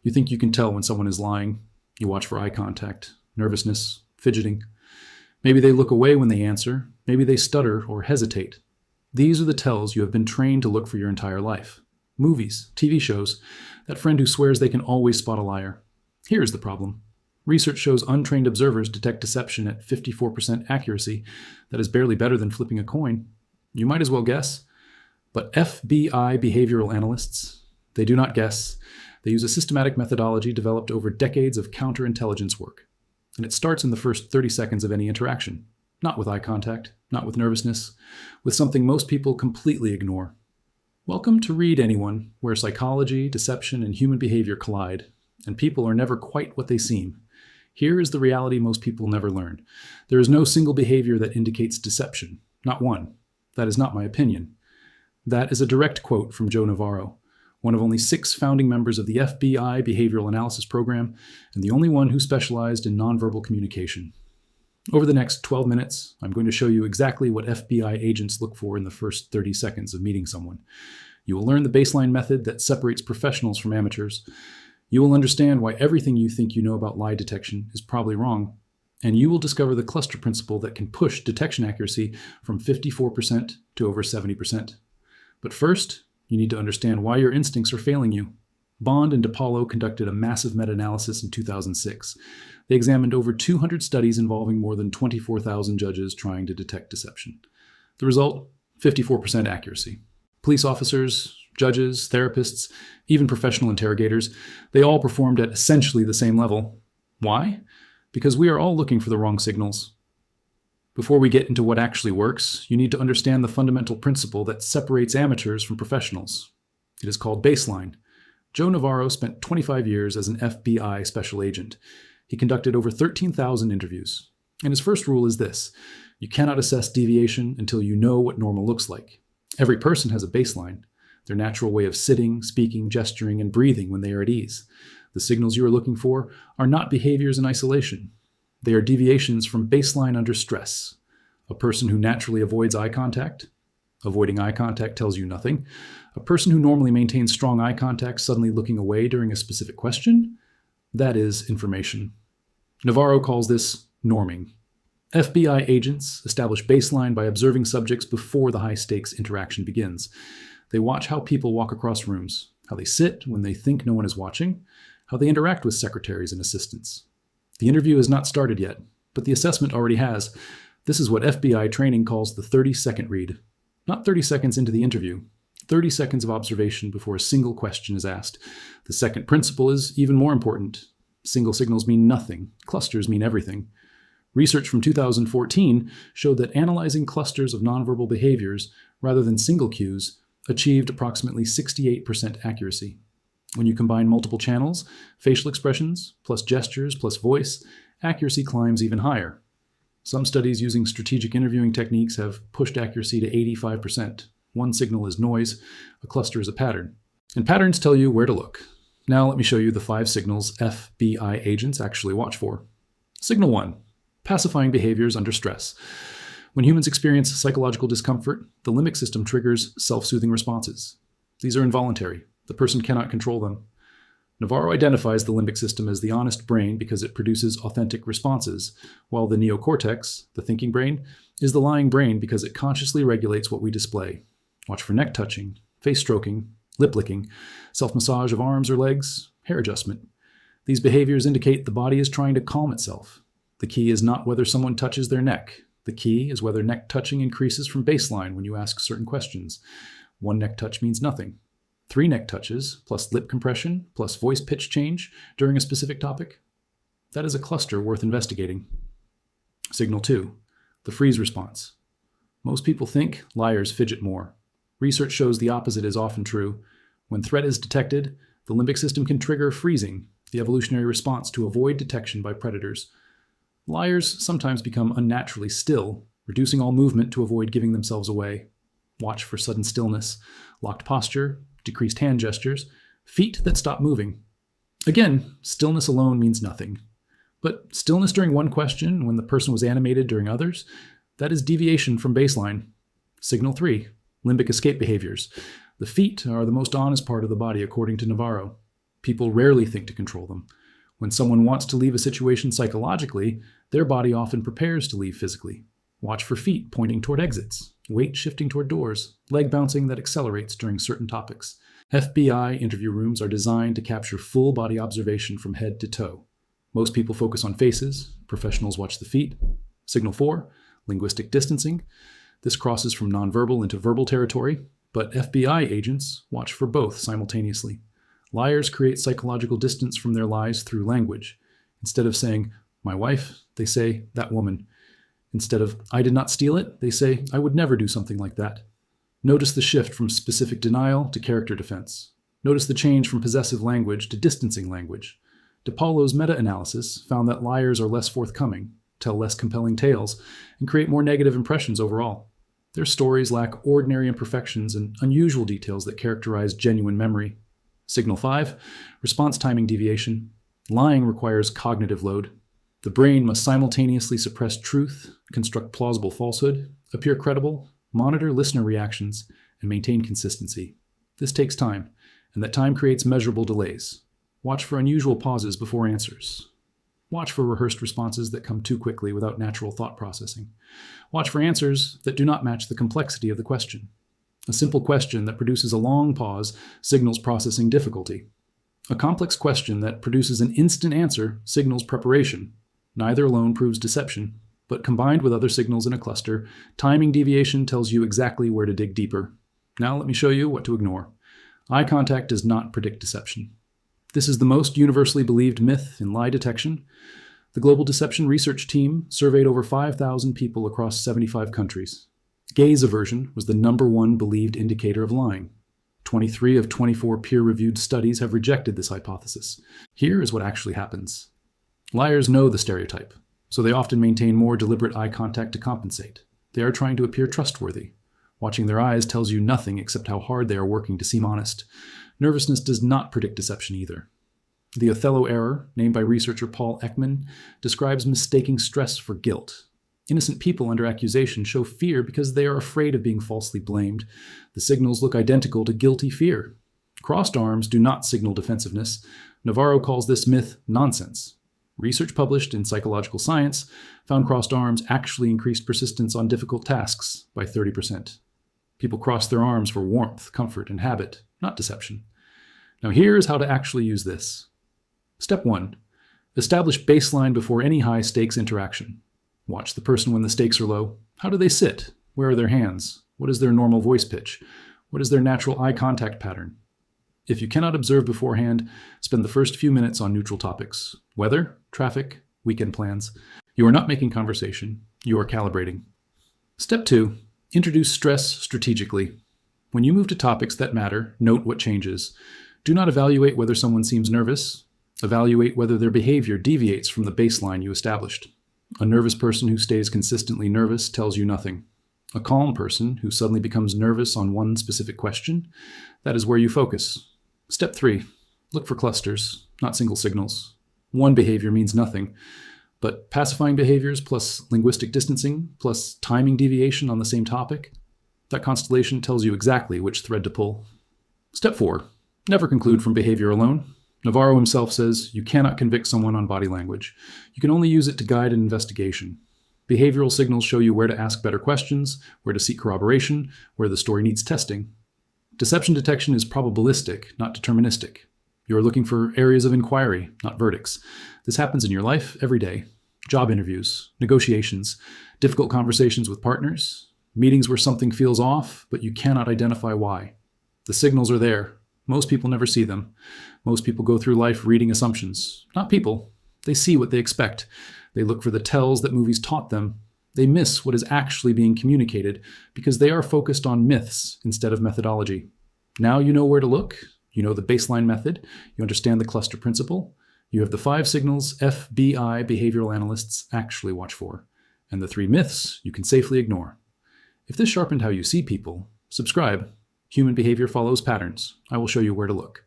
You think you can tell when someone is lying. You watch for eye contact, nervousness, fidgeting. Maybe they look away when they answer. Maybe they stutter or hesitate. These are the tells you have been trained to look for your entire life. Movies, TV shows, that friend who swears they can always spot a liar. Here's the problem. Research shows untrained observers detect deception at 54% accuracy. That is barely better than flipping a coin. You might as well guess. But FBI behavioral analysts, they do not guess. They use a systematic methodology developed over decades of counterintelligence work. And it starts in the first 30 seconds of any interaction. Not with eye contact, not with nervousness, with something most people completely ignore. Welcome to Read Anyone, where psychology, deception, and human behavior collide, and people are never quite what they seem. Here is the reality most people never learn. There is no single behavior that indicates deception. Not one. That is not my opinion. That is a direct quote from Joe Navarro, one of only 6 founding members of the FBI Behavioral Analysis Program, and the only one who specialized in nonverbal communication. Over the next 12 minutes, I'm going to show you exactly what FBI agents look for in the first 30 seconds of meeting someone. You will learn the baseline method that separates professionals from amateurs. You will understand why everything you think you know about lie detection is probably wrong, and you will discover the cluster principle that can push detection accuracy from 54% to over 70%. But first, you need to understand why your instincts are failing you. Bond and DePaulo conducted a massive meta-analysis in 2006. They examined over 200 studies involving more than 24,000 judges trying to detect deception. The result? 54% accuracy. Police officers, judges, therapists, even professional interrogators, they all performed at essentially the same level. Why? Because we are all looking for the wrong signals. Before we get into what actually works, you need to understand the fundamental principle that separates amateurs from professionals. It is called baseline. Joe Navarro spent 25 years as an FBI special agent. He conducted over 13,000 interviews. And his first rule is this: you cannot assess deviation until you know what normal looks like. Every person has a baseline, their natural way of sitting, speaking, gesturing, and breathing when they are at ease. The signals you are looking for are not behaviors in isolation. They are deviations from baseline under stress. A person who naturally avoids eye contact. Avoiding eye contact tells you nothing. A person who normally maintains strong eye contact suddenly looking away during a specific question. That is information. Navarro calls this norming. FBI agents establish baseline by observing subjects before the high-stakes interaction begins. They watch how people walk across rooms, how they sit when they think no one is watching, how they interact with secretaries and assistants. The interview has not started yet, but the assessment already has. This is what FBI training calls the 30-second read. Not 30 seconds into the interview, 30 seconds of observation before a single question is asked. The second principle is even more important. Single signals mean nothing. Clusters mean everything. Research from 2014 showed that analyzing clusters of nonverbal behaviors rather than single cues achieved approximately 68% accuracy. When you combine multiple channels, facial expressions, plus gestures, plus voice, accuracy climbs even higher. Some studies using strategic interviewing techniques have pushed accuracy to 85%. One signal is noise, a cluster is a pattern. And patterns tell you where to look. Now let me show you the 5 signals FBI agents actually watch for. Signal 1. Pacifying behaviors under stress. When humans experience psychological discomfort, the limbic system triggers self-soothing responses. These are involuntary. The person cannot control them. Navarro identifies the limbic system as the honest brain because it produces authentic responses, while the neocortex, the thinking brain, is the lying brain because it consciously regulates what we display. Watch for neck touching, face stroking, lip licking, self-massage of arms or legs, hair adjustment. These behaviors indicate the body is trying to calm itself. The key is not whether someone touches their neck. The key is whether neck touching increases from baseline when you ask certain questions. 1 neck touch means nothing. 3 neck touches, plus lip compression, plus voice pitch change during a specific topic. That is a cluster worth investigating. Signal 2. The freeze response. Most people think liars fidget more. Research shows the opposite is often true. When threat is detected, the limbic system can trigger freezing, the evolutionary response to avoid detection by predators. Liars sometimes become unnaturally still, reducing all movement to avoid giving themselves away. Watch for sudden stillness, locked posture, decreased hand gestures, feet that stop moving. Again, stillness alone means nothing. But stillness during one question when the person was animated during others, that is deviation from baseline. Signal 3. Limbic escape behaviors. The feet are the most honest part of the body according to Navarro. People rarely think to control them. When someone wants to leave a situation psychologically, their body often prepares to leave physically. Watch for feet pointing toward exits, weight shifting toward doors, leg bouncing that accelerates during certain topics. FBI interview rooms are designed to capture full body observation from head to toe. Most people focus on faces. Professionals watch the feet. Signal 4, linguistic distancing. This crosses from nonverbal into verbal territory, but FBI agents watch for both simultaneously. Liars create psychological distance from their lies through language. Instead of saying, "my wife," they say, "that woman." Instead of, "I did not steal it," they say, "I would never do something like that." Notice the shift from specific denial to character defense. Notice the change from possessive language to distancing language. DePaulo's meta-analysis found that liars are less forthcoming, tell less compelling tales, and create more negative impressions overall. Their stories lack ordinary imperfections and unusual details that characterize genuine memory. Signal 5, response timing deviation. Lying requires cognitive load. The brain must simultaneously suppress truth, construct plausible falsehood, appear credible, monitor listener reactions, and maintain consistency. This takes time, and that time creates measurable delays. Watch for unusual pauses before answers. Watch for rehearsed responses that come too quickly without natural thought processing. Watch for answers that do not match the complexity of the question. A simple question that produces a long pause signals processing difficulty. A complex question that produces an instant answer signals preparation. Neither alone proves deception, but combined with other signals in a cluster, timing deviation tells you exactly where to dig deeper. Now let me show you what to ignore. Eye contact does not predict deception. This is the most universally believed myth in lie detection. The Global Deception Research Team surveyed over 5,000 people across 75 countries. Gaze aversion was the #1 believed indicator of lying. 23 of 24 peer-reviewed studies have rejected this hypothesis. Here is what actually happens. Liars know the stereotype, so they often maintain more deliberate eye contact to compensate. They are trying to appear trustworthy. Watching their eyes tells you nothing except how hard they are working to seem honest. Nervousness does not predict deception either. The Othello error, named by researcher Paul Ekman, describes mistaking stress for guilt. Innocent people under accusation show fear because they are afraid of being falsely blamed. The signals look identical to guilty fear. Crossed arms do not signal defensiveness. Navarro calls this myth nonsense. Research published in Psychological Science found crossed arms actually increased persistence on difficult tasks by 30%. People cross their arms for warmth, comfort, and habit, not deception. Now here's how to actually use this. Step 1. Establish baseline before any high-stakes interaction. Watch the person when the stakes are low. How do they sit? Where are their hands? What is their normal voice pitch? What is their natural eye contact pattern? If you cannot observe beforehand, spend the first few minutes on neutral topics. Weather, traffic, weekend plans. You are not making conversation. You are calibrating. Step 2. Introduce stress strategically. When you move to topics that matter, note what changes. Do not evaluate whether someone seems nervous. Evaluate whether their behavior deviates from the baseline you established. A nervous person who stays consistently nervous tells you nothing. A calm person who suddenly becomes nervous on one specific question, that is where you focus. Step 3. Look for clusters, not single signals. One behavior means nothing, but pacifying behaviors plus linguistic distancing plus timing deviation on the same topic, that constellation tells you exactly which thread to pull. Step 4. Never conclude from behavior alone. Navarro himself says you cannot convict someone on body language. You can only use it to guide an investigation. Behavioral signals show you where to ask better questions, where to seek corroboration, where the story needs testing. Deception detection is probabilistic, not deterministic. You are looking for areas of inquiry, not verdicts. This happens in your life every day. Job interviews, negotiations, difficult conversations with partners, meetings where something feels off, but you cannot identify why. The signals are there. Most people never see them. Most people go through life reading assumptions. Not people. They see what they expect. They look for the tells that movies taught them. They miss what is actually being communicated because they are focused on myths instead of methodology. Now you know where to look. You know the baseline method. You understand the cluster principle. You have the 5 signals FBI behavioral analysts actually watch for, and the 3 myths you can safely ignore. If this sharpened how you see people, subscribe. Human behavior follows patterns. I will show you where to look.